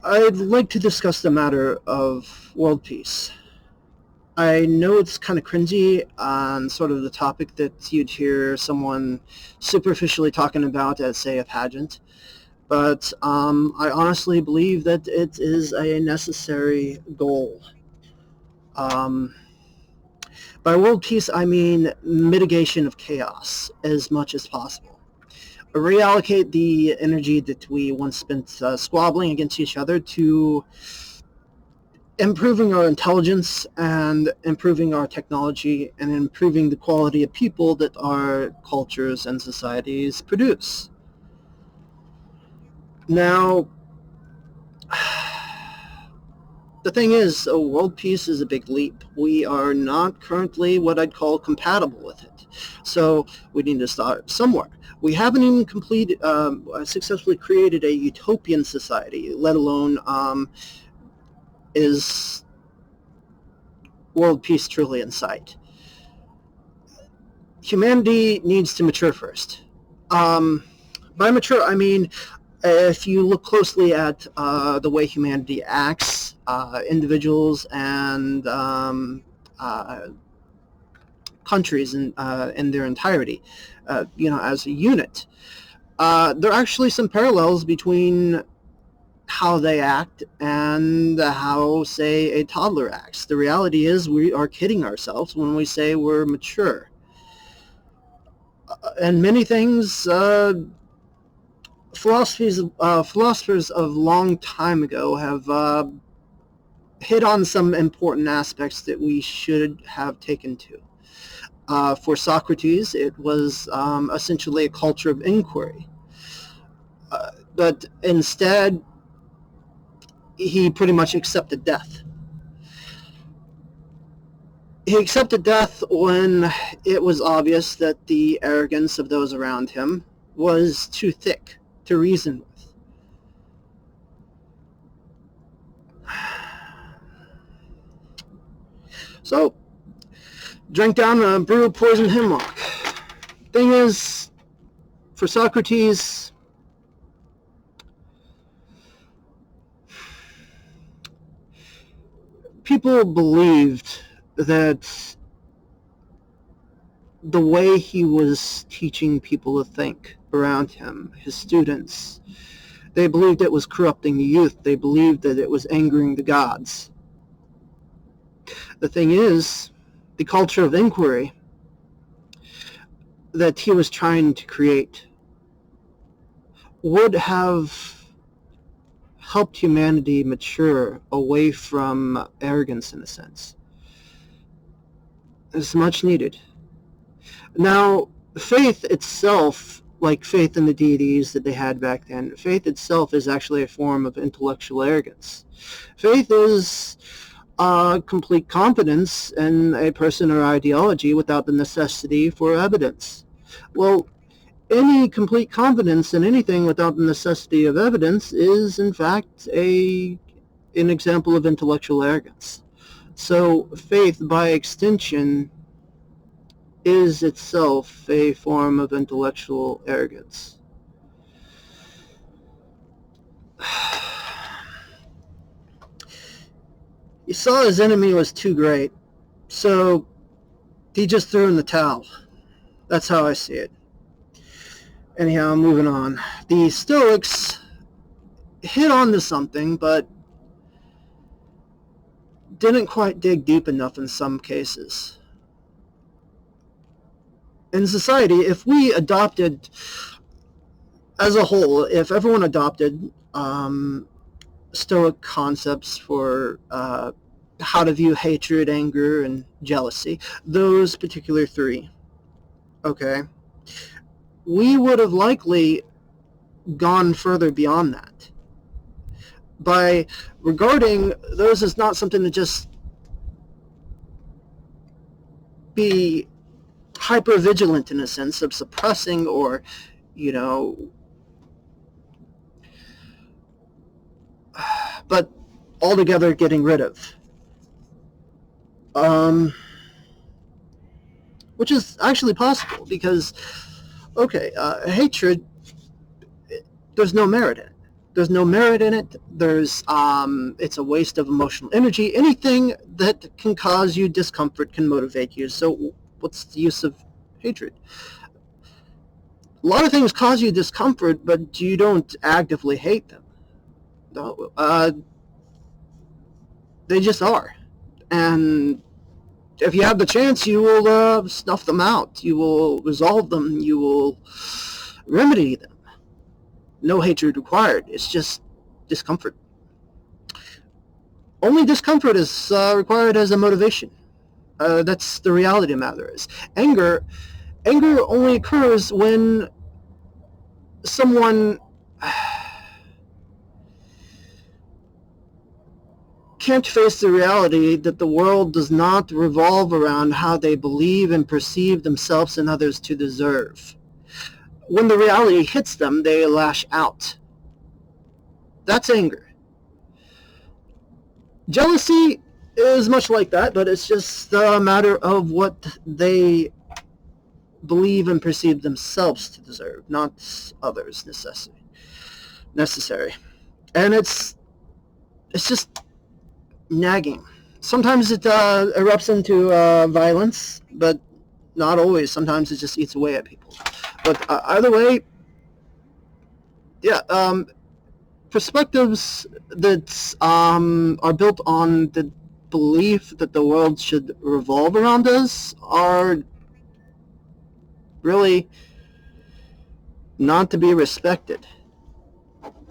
I'd like to discuss the matter of world peace. I know it's kind of cringy on sort of the topic that you'd hear someone superficially talking about at, say, a pageant, but I honestly believe that it is a necessary goal. Um, by world peace, I mean mitigation of chaos as much as possible. Reallocate the energy that we once spent squabbling against each other to improving our intelligence and improving our technology and improving the quality of people that our cultures and societies produce. Now, the thing is, world peace is a big leap. We are not currently what I'd call compatible with it. So we need to start somewhere. We haven't even successfully created a utopian society, let alone is world peace truly in sight. Humanity needs to mature first. By mature, I mean if you look closely at the way humanity acts, individuals and countries in their entirety, as a unit, there are actually some parallels between how they act and how, say, a toddler acts. The reality is we are kidding ourselves when we say we're mature. And many things, philosophers of long time ago have hit on some important aspects that we should have taken to. For Socrates, it was essentially a culture of inquiry. But instead, he pretty much accepted death. He accepted death when it was obvious that the arrogance of those around him was too thick to reason with. So, drank down a brew of poisoned hemlock. Thing is, for Socrates, people believed that the way he was teaching people to think around him, his students, they believed it was corrupting the youth. They believed that it was angering the gods. The thing is, the culture of inquiry that he was trying to create would have helped humanity mature away from arrogance, in a sense. It's much needed. Now, faith itself, like faith in the deities that they had back then, faith itself is actually a form of intellectual arrogance. Faith is complete confidence in a person or ideology without the necessity for evidence. Well, any complete confidence in anything without the necessity of evidence is, in fact, an example of intellectual arrogance. So faith, by extension, is itself a form of intellectual arrogance. He saw his enemy was too great, so he just threw in the towel. That's how I see it. Anyhow, moving on. The Stoics hit onto something, but didn't quite dig deep enough in some cases. In society, if we adopted, as a whole, if everyone adopted Stoic concepts for how to view hatred, anger, and jealousy, those particular three, okay, we would have likely gone further beyond that by regarding those as not something to just be hyper vigilant in a sense of suppressing or, but altogether getting rid of. Which is actually possible because, okay, hatred, there's no merit in it. There's no merit in it. It's a waste of emotional energy. Anything that can cause you discomfort can motivate you. So what's the use of hatred? A lot of things cause you discomfort, but you don't actively hate them. No, they just are. And if you have the chance, you will snuff them out. You will resolve them. You will remedy them. No hatred required. It's just discomfort. Only discomfort is required as a motivation. That's the reality of the matter is. Anger only occurs when someone can't face the reality that the world does not revolve around how they believe and perceive themselves and others to deserve. When the reality hits them, they lash out. That's anger. Jealousy is much like that, but it's just a matter of what they believe and perceive themselves to deserve, not others necessary. And it's just nagging. Sometimes it erupts into violence, but not always. Sometimes it just eats away at people. But either way, yeah, perspectives that are built on the belief that the world should revolve around us are really not to be respected.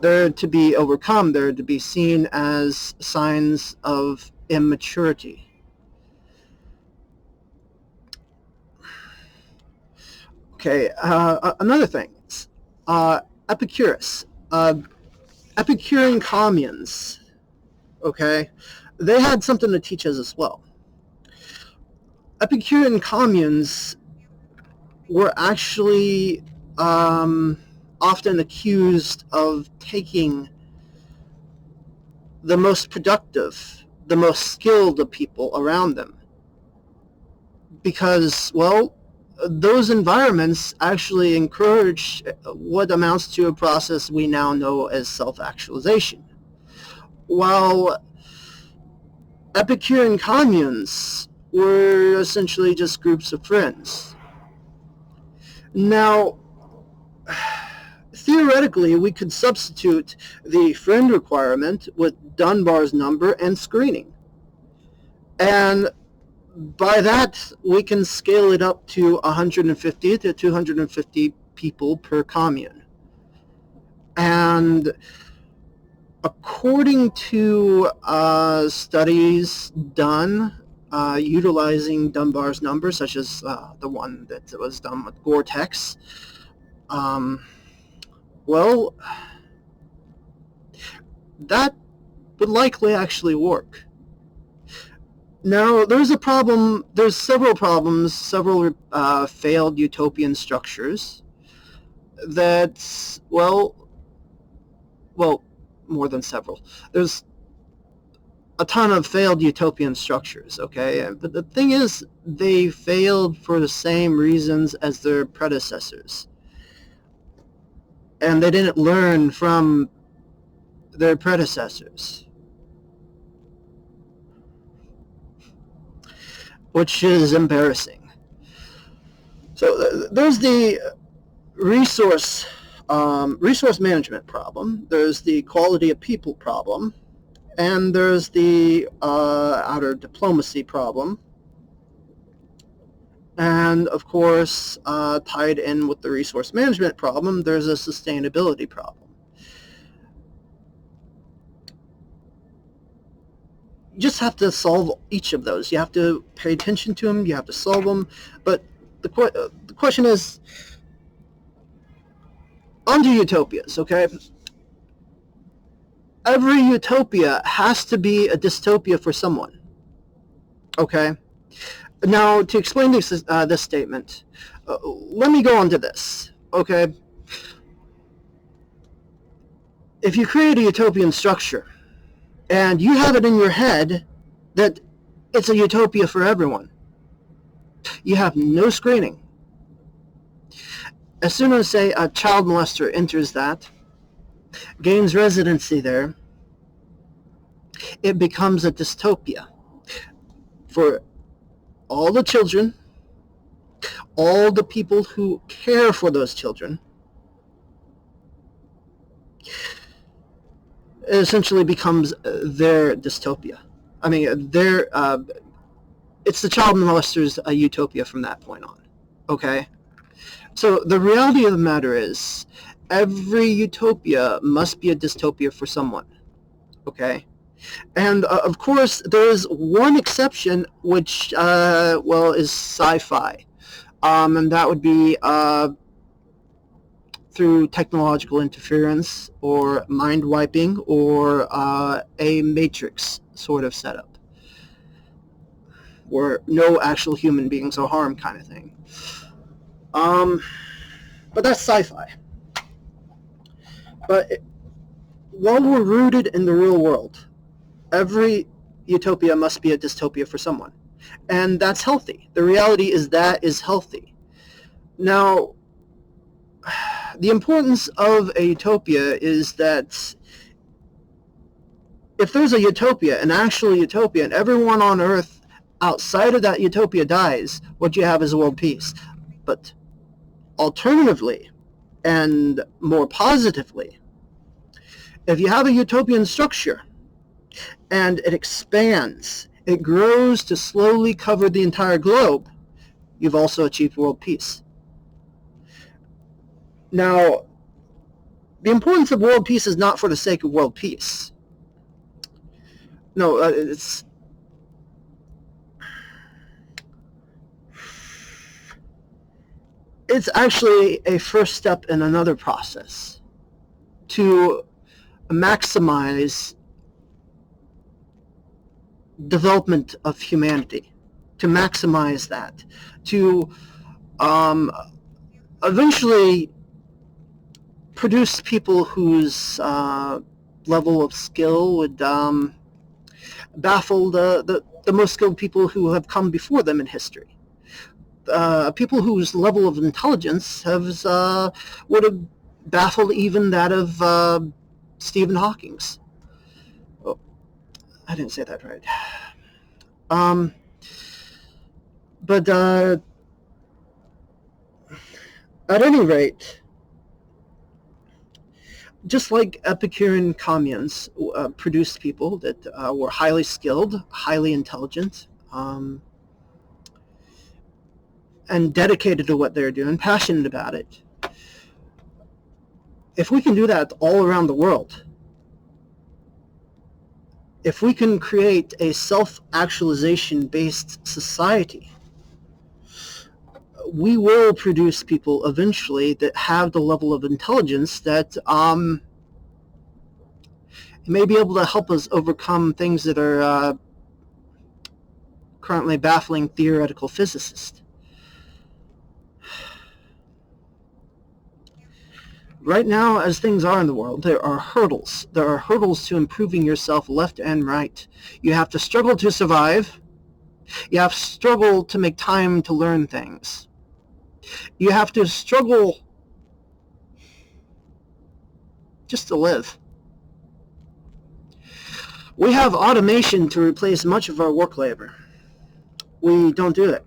They're to be overcome. They're to be seen as signs of immaturity. Okay, another thing. Epicurus. Epicurean communes, okay, they had something to teach us as well. Epicurean communes were actually often accused of taking the most productive, the most skilled of people around them. Because, well, those environments actually encourage what amounts to a process we now know as self-actualization. While Epicurean communes were essentially just groups of friends. Now, theoretically, we could substitute the friend requirement with Dunbar's number and screening. And by that, we can scale it up to 150 to 250 people per commune. And according to studies done utilizing Dunbar's number, such as the one that was done with Gore-Tex, well, that would likely actually work. Now, there's a problem, there's several problems, several failed utopian structures that, well, more than several. There's a ton of failed utopian structures, okay? But the thing is, they failed for the same reasons as their predecessors. And they didn't learn from their predecessors, which is embarrassing. So there's the resource management problem, there's the quality of people problem, and there's the outer diplomacy problem. And of course, tied in with the resource management problem, there's a sustainability problem. You just have to solve each of those. You have to pay attention to them, you have to solve them. But the question is, under utopias, okay? Every utopia has to be a dystopia for someone, okay? Now, to explain this statement, let me go on to this, okay? If you create a utopian structure, and you have it in your head that it's a utopia for everyone, you have no screening. As soon as, say, a child molester enters that, gains residency there, it becomes a dystopia for all the children, all the people who care for those children. It essentially becomes their dystopia. I mean, it's the child molester's utopia from that point on. Okay? So the reality of the matter is, every utopia must be a dystopia for someone. Okay? And of course, there is one exception, which, is sci-fi. And that would be through technological interference or mind wiping or a Matrix sort of setup where no actual human beings are harmed kind of thing. But that's sci-fi. But while we're rooted in the real world, every utopia must be a dystopia for someone. And that's healthy. The reality is that is healthy. Now, the importance of a utopia is that if there's a utopia, an actual utopia, and everyone on Earth outside of that utopia dies, what you have is world peace. But alternatively, and more positively, if you have a utopian structure and it expands, it grows to slowly cover the entire globe, you've also achieved world peace. Now, the importance of world peace is not for the sake of world peace. No, it's actually a first step in another process to maximize development of humanity, to maximize that, to eventually produce people whose level of skill would baffle the most skilled people who have come before them in history. People whose level of intelligence would have baffled even that of Stephen Hawking's. Oh, I didn't say that right. But at any rate, just like Epicurean communes produced people that were highly skilled, highly intelligent, and dedicated to what they're doing, passionate about it. If we can do that all around the world, if we can create a self-actualization based society, we will produce people eventually that have the level of intelligence that may be able to help us overcome things that are currently baffling theoretical physicists. Right now, as things are in the world, there are hurdles. There are hurdles to improving yourself left and right. You have to struggle to survive. You have to struggle to make time to learn things. You have to struggle just to live. We have automation to replace much of our work labor. We don't do it.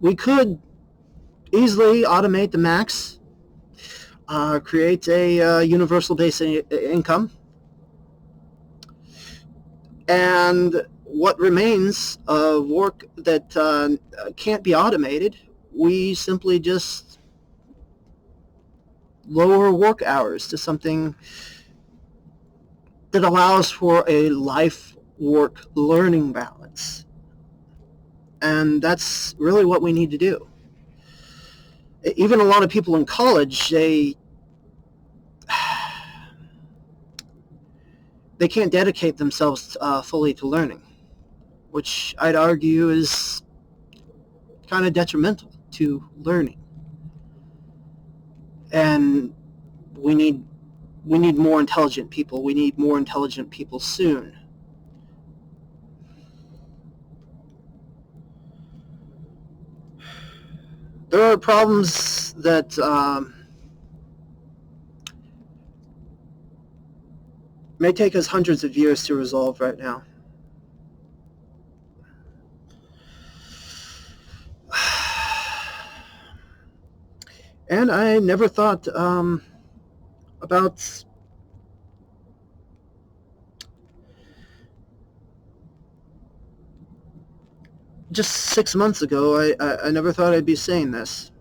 We could easily automate the max, create a universal basic income, and what remains of work that can't be automated, we simply just lower work hours to something that allows for a life-work-learning balance. And that's really what we need to do. Even a lot of people in college, they can't dedicate themselves fully to learning, which I'd argue is kind of detrimental to learning. And we need more intelligent people. We need more intelligent people soon. There are problems that may take us hundreds of years to resolve right now. And I never thought about just 6 months ago, I never thought I'd be saying this.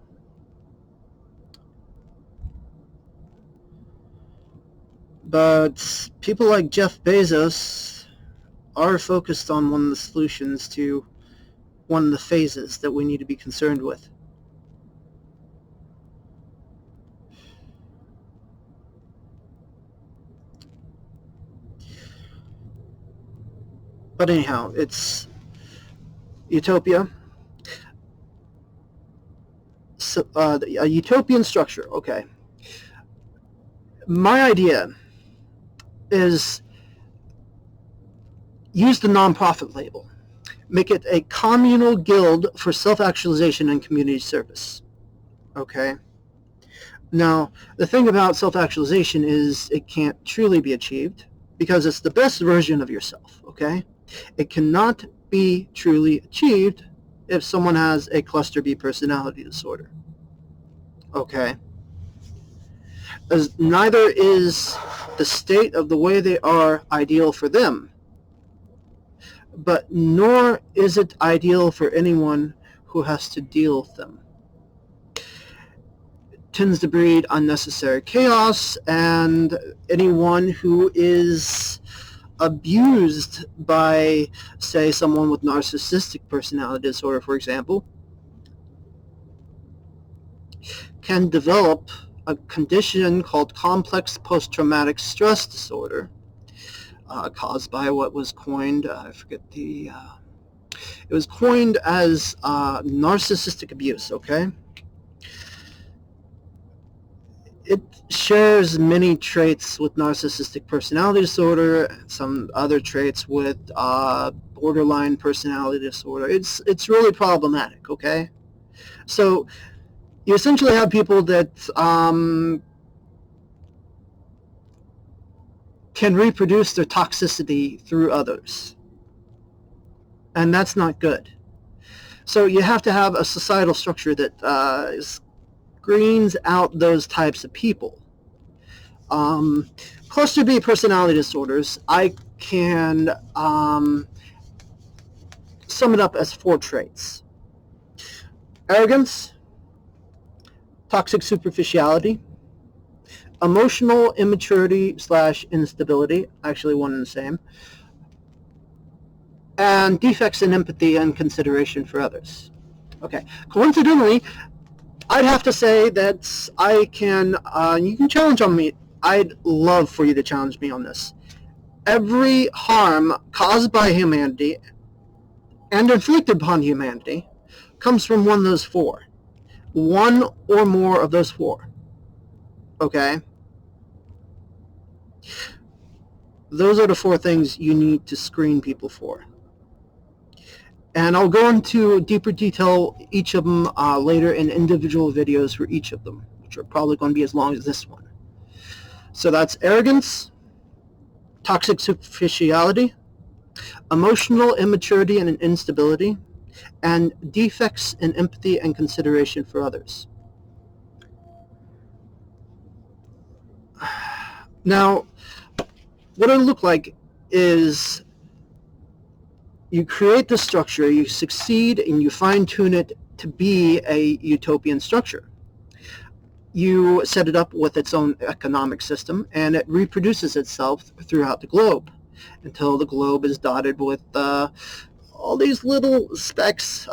But people like Jeff Bezos are focused on one of the solutions to one of the phases that we need to be concerned with. But anyhow, it's utopia. So, a utopian structure, okay. My idea is use the nonprofit label. Make it a communal guild for self-actualization and community service. Okay? Now, the thing about self-actualization is it can't truly be achieved because it's the best version of yourself, okay? It cannot be truly achieved if someone has a cluster B personality disorder. Okay? As neither is the state of the way they are ideal for them, but nor is it ideal for anyone who has to deal with them. It tends to breed unnecessary chaos, and anyone who is abused by, say, someone with narcissistic personality disorder, for example, can develop a condition called complex post-traumatic stress disorder, caused by what was coined, it was coined as narcissistic abuse, okay? It shares many traits with narcissistic personality disorder, some other traits with borderline personality disorder. It's really problematic, okay? So you essentially have people that can reproduce their toxicity through others. And that's not good. So you have to have a societal structure that screens out those types of people. Cluster B personality disorders, I can sum it up as 4 traits. Arrogance, toxic superficiality, emotional immaturity / instability, actually one and the same, and defects in empathy and consideration for others. Okay, coincidentally, I'd have to say that I can, you can challenge on me. I'd love for you to challenge me on this. Every harm caused by humanity and inflicted upon humanity comes from one of those 4. One or more of those 4. Okay? Those are the 4 things you need to screen people for. And I'll go into deeper detail each of them later in individual videos for each of them, which are probably going to be as long as this one. So that's arrogance, toxic superficiality, emotional immaturity and instability, and defects in empathy and consideration for others. Now, what it'll look like is you create the structure, you succeed, and you fine-tune it to be a utopian structure. You set it up with its own economic system, and it reproduces itself throughout the globe until the globe is dotted with all these little specks,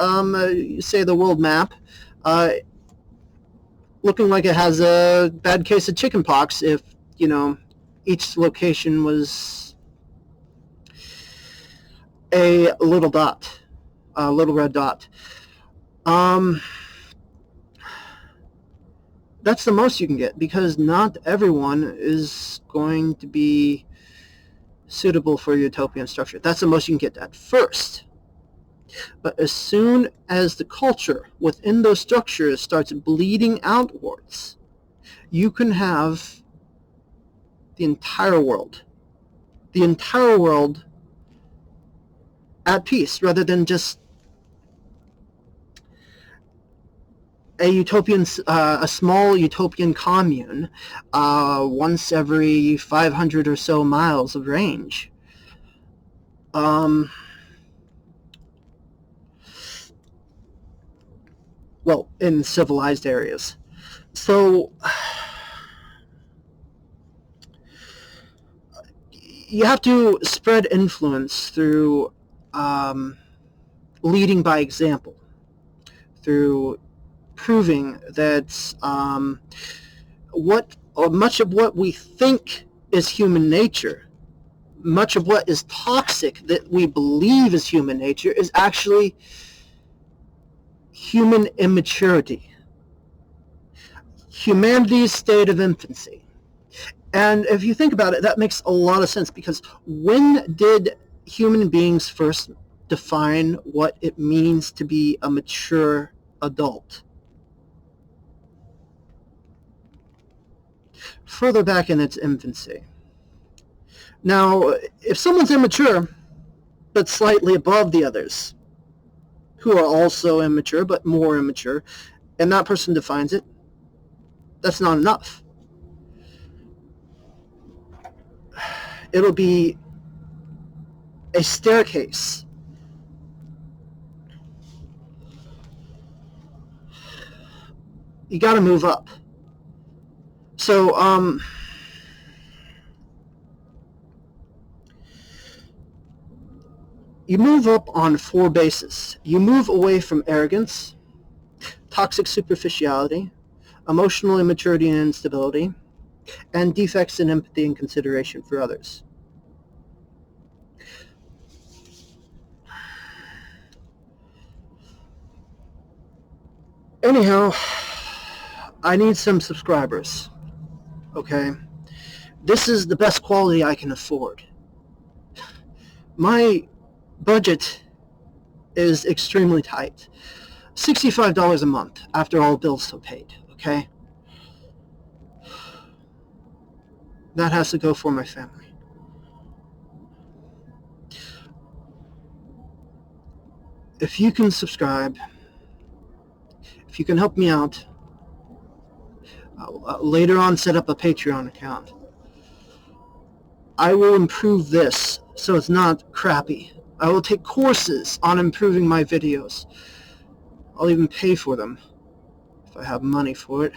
say the world map, looking like it has a bad case of chickenpox if, each location was a little dot, a little red dot. That's the most you can get, because not everyone is going to be suitable for a utopian structure. That's the most you can get at first. But as soon as the culture within those structures starts bleeding outwards, you can have the entire world the entire world at peace, rather than just a small utopian commune once every 500 or so miles of range. Well, in civilized areas. So you have to spread influence through leading by example, through proving that much of what we think is human nature, much of what is toxic that we believe is human nature, is actually human immaturity, humanity's state of infancy. And if you think about it, that makes a lot of sense, because when did human beings first define what it means to be a mature adult? Further back in its infancy. Now, if someone's immature, but slightly above the others, who are also immature, but more immature, and that person defines it, that's not enough. It'll be a staircase. You got to move up. So, you move up on 4 bases. You move away from arrogance, toxic superficiality, emotional immaturity and instability, and defects in empathy and consideration for others. Anyhow, I need some subscribers, okay? This is the best quality I can afford. My budget is extremely tight. $65 a month after all bills are paid, okay? That has to go for my family. If you can subscribe, if you can help me out, I'll later on set up a Patreon account. I will improve this so it's not crappy. I will take courses on improving my videos. I'll even pay for them if I have money for it.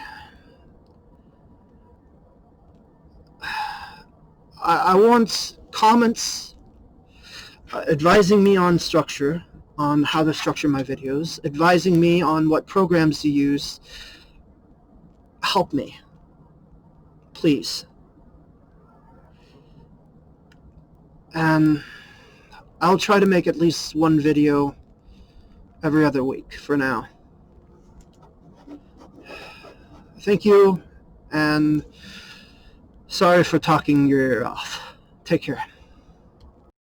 I want comments advising me on structure, on how to structure my videos, advising me on what programs to use. Help me, please. And I'll try to make at least one video every other week for now. Thank you, and sorry for talking your ear off. Take care.